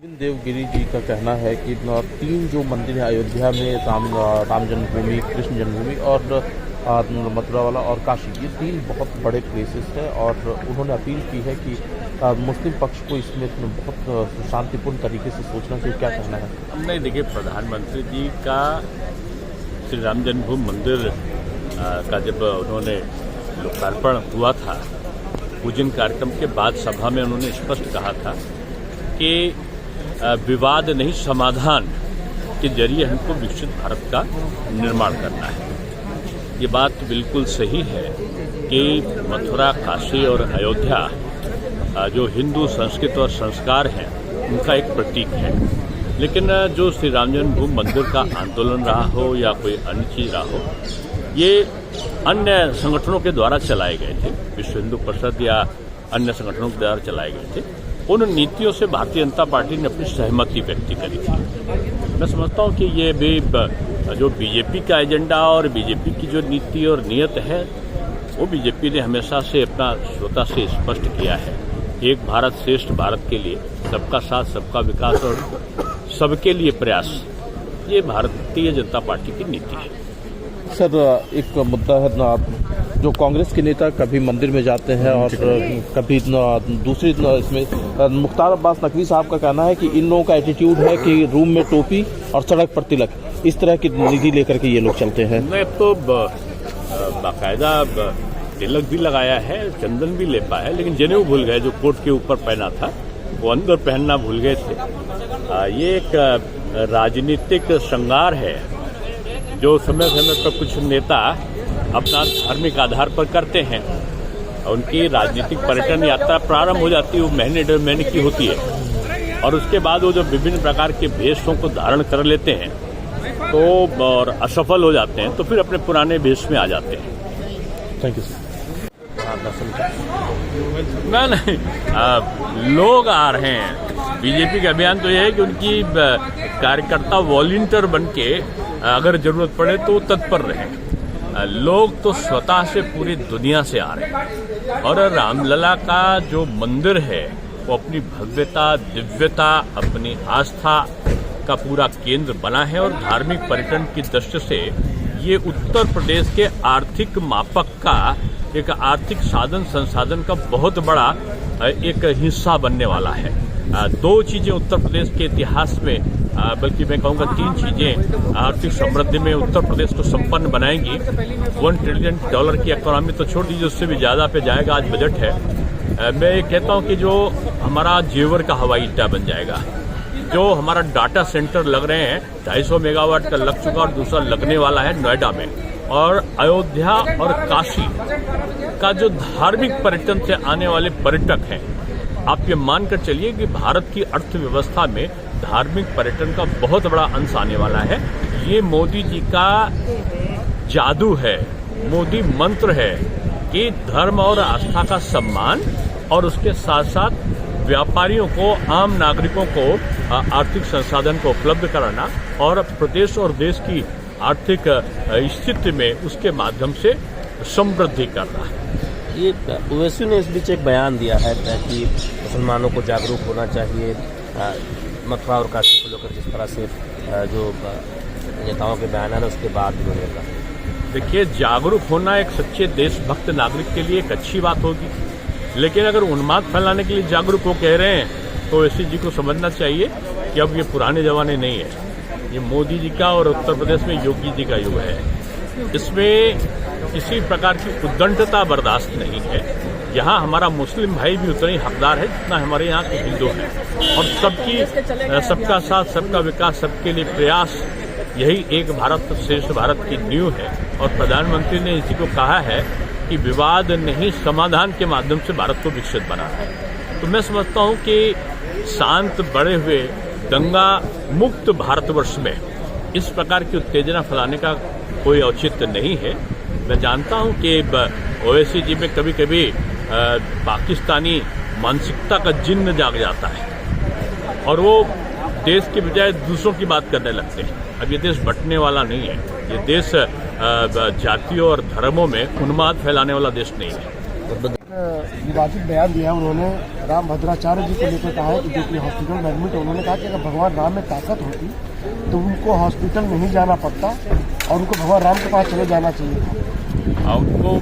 देवगिरी जी का कहना है कि तीन जो मंदिर है अयोध्या में, राम जन्मभूमि, कृष्ण जन्मभूमि और मथुरा वाला और काशी, ये तीन बहुत बड़े प्लेसेस हैं और उन्होंने अपील की है कि मुस्लिम पक्ष को इसमें बहुत शांतिपूर्ण तरीके से सोचना चाहिए। क्या कहना है? नहीं, देखिए, प्रधानमंत्री जी का श्री राम जन्मभूमि मंदिर का जब उन्होंने लोकार्पण हुआ था, पूजन कार्यक्रम के बाद सभा में उन्होंने स्पष्ट कहा था कि विवाद नहीं, समाधान के जरिए हमको विकसित भारत का निर्माण करना है। ये बात बिल्कुल सही है कि मथुरा, काशी और अयोध्या जो हिंदू संस्कृति और संस्कार हैं, उनका एक प्रतीक है। लेकिन जो श्री राम जन्मभूमि मंदिर का आंदोलन रहा हो या कोई अन्य चीज रहा हो, ये अन्य संगठनों के द्वारा चलाए गए थे, विश्व हिंदू परिषद या अन्य संगठनों के द्वारा चलाए गए थे। उन नीतियों से भारतीय जनता पार्टी ने अपनी सहमति व्यक्त करी थी। मैं समझता हूं कि ये भी जो बीजेपी का एजेंडा और बीजेपी की जो नीति और नियत है, वो बीजेपी ने हमेशा से अपना श्रोता से स्पष्ट किया है। एक भारत श्रेष्ठ भारत के लिए सबका साथ, सबका विकास और सबके लिए प्रयास, ये भारतीय जनता पार्टी की नीति है। सर, एक मुद्दा है ना, जो कांग्रेस के नेता कभी मंदिर में जाते हैं और कभी दूसरी इसमें, मुख्तार अब्बास नकवी साहब का कहना है कि इन लोगों का एटीट्यूड है कि रूम में टोपी और सड़क पर तिलक, इस तरह की नीति लेकर के ये लोग चलते हैं। मैं तो बाकायदा तिलक भी लगाया है, चंदन भी लेपा है, लेकिन जनेऊ भूल गए। जो कोट के ऊपर पहना था वो अंदर पहनना भूल गए थे। ये एक राजनीतिक श्रृंगार है जो समय समय पर कुछ नेता अपना धार्मिक आधार पर करते हैं। उनकी राजनीतिक पर्यटन यात्रा प्रारंभ हो जाती है, वो महीने डेढ़ महीने की होती है, और उसके बाद वो जो विभिन्न प्रकार के भेषों को धारण कर लेते हैं तो और असफल हो जाते हैं, तो फिर अपने पुराने भेष में आ जाते हैं। Thank you sir. नहीं, लोग आ रहे हैं। बीजेपी का अभियान तो यह है कि उनकी कार्यकर्ता वॉलंटियर बन के अगर जरूरत पड़े तो तत्पर रहें। लोग तो स्वतः से पूरी दुनिया से आ रहे हैं और रामलला का जो मंदिर है वो अपनी भव्यता, दिव्यता, अपनी आस्था का पूरा केंद्र बना है और धार्मिक पर्यटन की दृष्टि से ये उत्तर प्रदेश के आर्थिक मापक का, एक आर्थिक साधन संसाधन का बहुत बड़ा एक हिस्सा बनने वाला है। दो चीजें उत्तर प्रदेश के इतिहास में, बल्कि मैं कहूँगा तीन चीजें आर्थिक समृद्धि में उत्तर प्रदेश को संपन्न बनाएंगी। $1 ट्रिलियन की इकोनॉमी तो छोड़ दीजिए, उससे भी ज्यादा पे जाएगा। आज बजट है। मैं ये कहता हूँ कि जो हमारा जेवर का हवाई अड्डा बन जाएगा, जो हमारा डाटा सेंटर लग रहे हैं, 250 मेगावाट का लग चुका और दूसरा लगने वाला है नोएडा में, और अयोध्या और काशी का जो धार्मिक पर्यटन से आने वाले पर्यटक हैं, आप ये मानकर चलिए कि भारत की अर्थव्यवस्था में धार्मिक पर्यटन का बहुत बड़ा अंश आने वाला है। ये मोदी जी का जादू है, मोदी मंत्र है कि धर्म और आस्था का सम्मान और उसके साथ साथ व्यापारियों को, आम नागरिकों को आर्थिक संसाधन को उपलब्ध कराना और प्रदेश और देश की आर्थिक स्थिति में उसके माध्यम से समृद्धि करना। ये ओवैसी ने इस बीच एक बयान दिया है कि मुसलमानों को जागरूक होना चाहिए। मथुरा और काशी को लेकर जिस तरह से जो नेताओं के बयान है उसके बाद उन्होंने कहा, देखिए, जागरूक होना एक सच्चे देशभक्त नागरिक के लिए एक अच्छी बात होगी, लेकिन अगर उन्माद फैलाने के लिए जागरूक हो कह रहे हैं तो ओवैसी जी को समझना चाहिए कि अब ये पुराने जमाने नहीं है। ये मोदी जी का और उत्तर प्रदेश में योगी जी का युग है। इसमें किसी प्रकार की उद्दंडता बर्दाश्त नहीं है। यहाँ हमारा मुस्लिम भाई भी उतना ही हकदार है जितना हमारे यहाँ के हिंदू हैं, और सबका साथ, सबका विकास, सबके लिए प्रयास, यही एक भारत श्रेष्ठ भारत की नींव है। और प्रधानमंत्री ने इसी को कहा है कि विवाद नहीं, समाधान के माध्यम से भारत को विकसित बनाना है। तो मैं समझता हूँ कि शांत, बड़े हुए, दंगा मुक्त भारतवर्ष में इस प्रकार की उत्तेजना फैलाने का कोई औचित्य नहीं है। मैं जानता हूं कि ओवैसी जी में कभी कभी पाकिस्तानी मानसिकता का जिन्न जाग जाता है और वो देश के बजाय दूसरों की बात करने लगते हैं। अब ये देश बंटने वाला नहीं है, ये देश जातियों और धर्मों में उन्माद फैलाने वाला देश नहीं है। विवादित बयान दिया उन्होंने राम भद्राचार्य जी को लेकर कहा है कि जो कि हॉस्पिटल में एडमिट है। उन्होंने कहा कि अगर भगवान राम में ताकत होती तो उनको हॉस्पिटल नहीं जाना पड़ता और उनको भगवान राम के पास चले जाना चाहिए था। उनको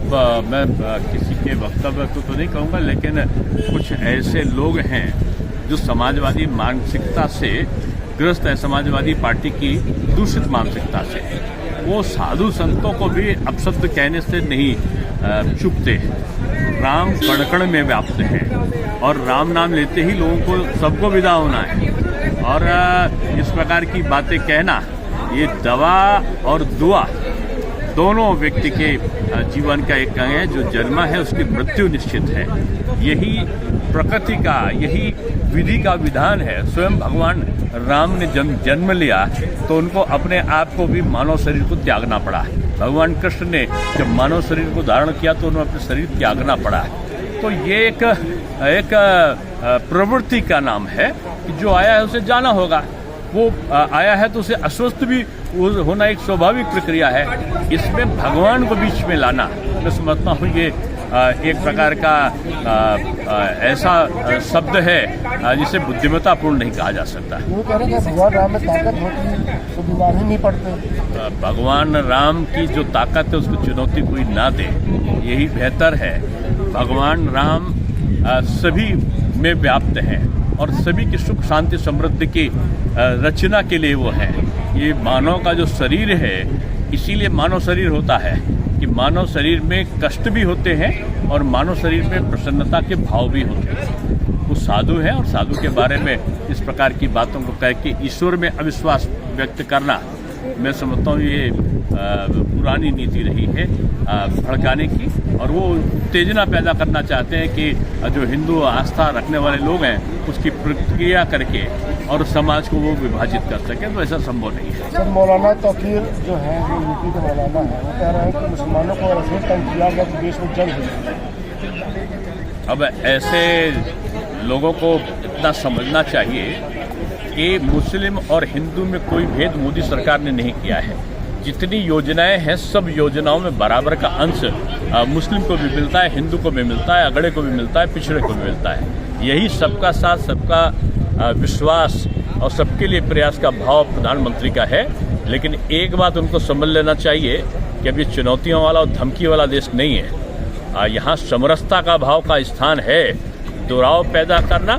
मैं किसी के वक्तव्य तो नहीं कहूँगा, लेकिन कुछ ऐसे लोग हैं जो समाजवादी मानसिकता से ग्रस्त है, समाजवादी पार्टी की दूषित मानसिकता से। वो साधु संतों को भी अपशब्द कहने से नहीं चुपते। राम कण कण में व्याप्त है और राम नाम लेते ही लोगों को सबको विदा होना है। और इस प्रकार की बातें कहना ये दवा और दुआ दोनों व्यक्ति के जीवन का एक अंग है। जो जन्मा है उसकी मृत्यु निश्चित है। यही प्रकृति का, यही विधि का विधान है। स्वयं भगवान राम ने जन्म लिया तो उनको अपने आप को भी मानव शरीर को त्यागना पड़ा। भगवान कृष्ण ने जब मानव शरीर को धारण किया तो उन्हें अपने शरीर त्यागना पड़ा। तो ये एक प्रवृत्ति का नाम है कि जो आया है उसे जाना होगा। वो आया है तो उसे अस्वस्थ भी होना एक स्वाभाविक प्रक्रिया है। इसमें भगवान को बीच में लाना मैं समझता हूँ ये एक प्रकार का ऐसा शब्द है जिसे बुद्धिमत्तापूर्ण नहीं कहा जा सकता। वो कह रहे हैं कि भगवान राम में ताकत होती तो बीमार ही नहीं पड़ते। भगवान राम की जो ताकत है उसको चुनौती कोई ना दे, यही बेहतर है। भगवान राम सभी में व्याप्त हैं और सभी की सुख शांति समृद्धि की रचना के लिए वो है। ये मानव का जो शरीर है, इसीलिए मानव शरीर होता है कि मानव शरीर में कष्ट भी होते हैं और मानव शरीर में प्रसन्नता के भाव भी होते हैं। वो साधु है और साधु के बारे में इस प्रकार की बातों को कह के ईश्वर में अविश्वास व्यक्त करना मैं समझता हूँ ये पुरानी नीति रही है भड़काने की। और वो उत्तेजना पैदा करना चाहते हैं कि जो हिंदू आस्था रखने वाले लोग हैं उसकी प्रतिक्रिया करके और समाज को वो विभाजित कर सकें, तो ऐसा संभव नहीं है। सर, मौलाना तौकीर जो है, वो यूपी के मौलाना है, वो कह रहे हैं कि मुसलमानों को ऐसे तंग किया गया कि देश में जंग हुई। अब ऐसे लोगों को इतना समझना चाहिए कि मुस्लिम और हिंदू में कोई भेद मोदी सरकार ने नहीं किया है। जितनी योजनाएं हैं सब योजनाओं में बराबर का अंश मुस्लिम को भी मिलता है, हिंदू को भी मिलता है, अगड़े को भी मिलता है, पिछड़े को भी मिलता है। यही सबका साथ, सबका विश्वास और सबके लिए प्रयास का भाव प्रधानमंत्री का है। लेकिन एक बात उनको समझ लेना चाहिए कि अब ये चुनौतियों वाला और धमकी वाला देश नहीं है। यहाँ समरसता का भाव का स्थान है। दुराव पैदा करना,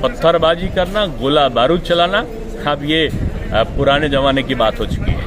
पत्थरबाजी करना, गोला बारूद चलाना, अब ये पुराने जमाने की बात हो चुकी है।